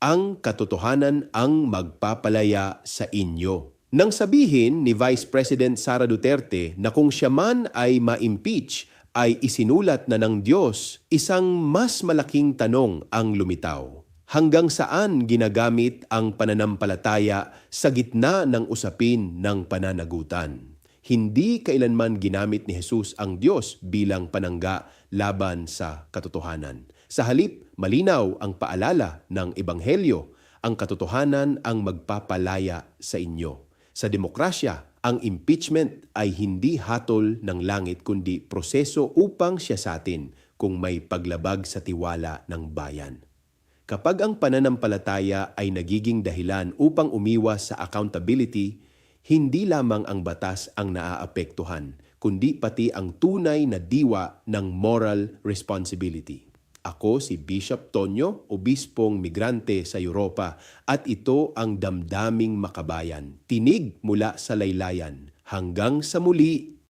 Ang katotohanan ang magpapalaya sa inyo. Nang sabihin ni Vice President Sara Duterte na kung siya man ay ma-impeach, ay isinulat na ng Diyos, isang mas malaking tanong ang lumitaw. Hanggang saan ginagamit ang pananampalataya sa gitna ng usapin ng pananagutan? Hindi kailanman ginamit ni Jesus ang Diyos bilang panangga laban sa katotohanan. Sa halip, malinaw ang paalala ng Ebanghelyo, ang katotohanan ang magpapalaya sa inyo. Sa demokrasya, ang impeachment ay hindi hatol ng langit kundi proseso upang siyasatin kung may paglabag sa tiwala ng bayan. Kapag ang pananampalataya ay nagiging dahilan upang umiwas sa accountability, hindi lamang ang batas ang naaapektuhan, kundi pati ang tunay na diwa ng moral responsibility. Ako si Bishop Tonyo, obispong migrante sa Europa, at ito ang damdaming makabayan, tinig mula sa laylayan. Hanggang sa muli!